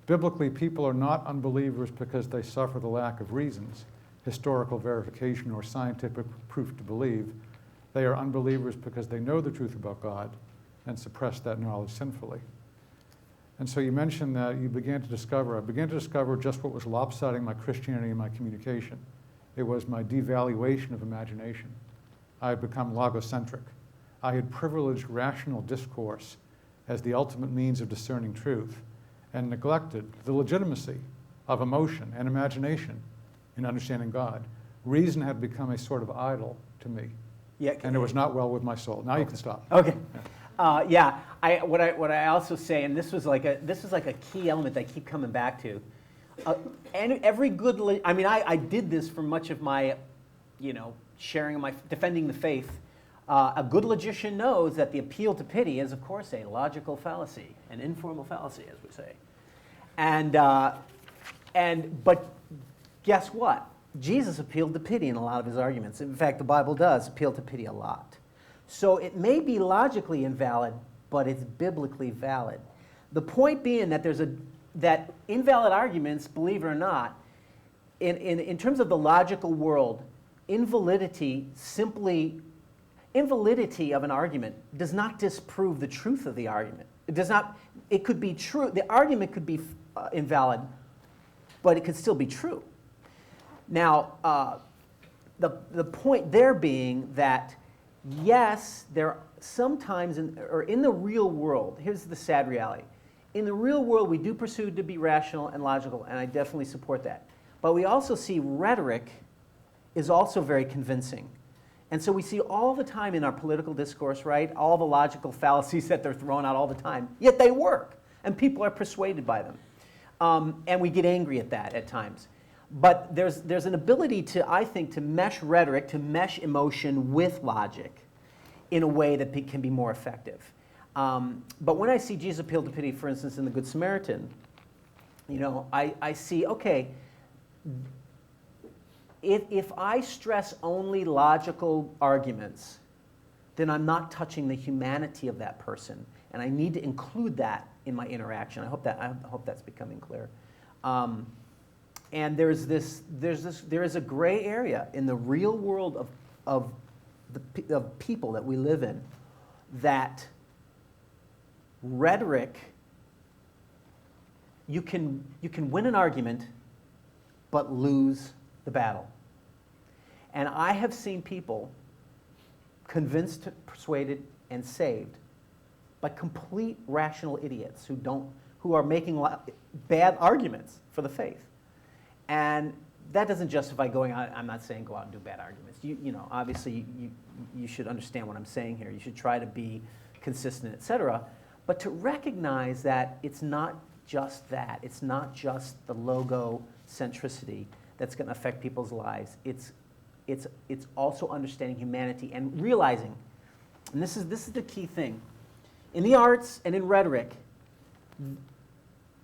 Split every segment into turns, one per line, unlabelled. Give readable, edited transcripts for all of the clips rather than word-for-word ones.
Biblically, people are not unbelievers because they suffer the lack of reasons, historical verification, or scientific proof to believe. They are unbelievers because they know the truth about God and suppress that knowledge sinfully. And so you mentioned that you began to discover, I began to discover just what was lopsiding my Christianity and my communication. It was my devaluation of imagination. I had become logocentric. I had privileged rational discourse as the ultimate means of discerning truth and neglected the legitimacy of emotion and imagination in understanding God. Reason had become a sort of idol to me, and it was not well with my soul. Now you can stop.
Okay. Yeah. What I also say, and this was like a key element that I keep coming back to. And every good, I did this for much of my, sharing of my defending the faith. A good logician knows that the appeal to pity is, of course, a logical fallacy, an informal fallacy, as we say. But guess what? Jesus appealed to pity in a lot of his arguments. In fact, the Bible does appeal to pity a lot. So it may be logically invalid, but it's biblically valid. The point being that that invalid arguments, believe it or not, in terms of the logical world, invalidity of an argument does not disprove the truth of the argument. It does not. It could be true. The argument could be invalid, but it could still be true. Now, the point there being that yes, there sometimes in the real world. Here's the sad reality: in the real world, we do pursue to be rational and logical, and I definitely support that. But we also see rhetoric is also very convincing. And so we see all the time in our political discourse, right, all the logical fallacies that they're throwing out all the time, yet they work, and people are persuaded by them. And we get angry at that at times. But there's an ability to, I think, to mesh rhetoric, to mesh emotion with logic in a way that can be more effective. But when I see Jesus appeal to pity, for instance, in the Good Samaritan, I see, okay, if I stress only logical arguments, then I'm not touching the humanity of that person, and I need to include that in my interaction. I hope that's becoming clear. And there is a gray area in the real world of people that we live in, that rhetoric, you can win an argument, but lose the battle. And I have seen people convinced, persuaded, and saved by complete rational idiots who are making bad arguments for the faith. And that doesn't justify going out. I'm not saying go out and do bad arguments. Obviously you should understand what I'm saying here. You should try to be consistent, etc. But to recognize that it's not just that. It's not just the logo centricity that's going to affect people's lives. It's also understanding humanity and realizing, and this is the key thing, in the arts and in rhetoric,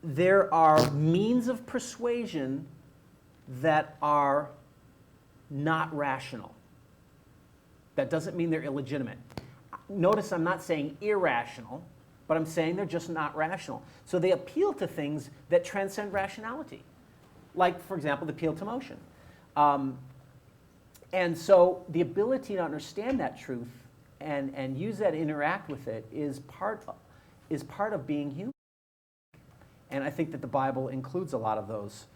there are means of persuasion that are not rational. That doesn't mean they're illegitimate. Notice I'm not saying irrational, but I'm saying they're just not rational. So they appeal to things that transcend rationality. Like, for example, the appeal to motion. And so the ability to understand that truth and use that, interact with it, is part of being human. And I think that the Bible includes a lot of those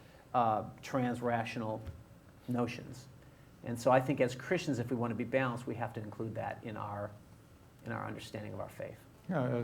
trans-rational notions. And so I think as Christians, if we want to be balanced, we have to include that in our understanding of our faith.
Yeah,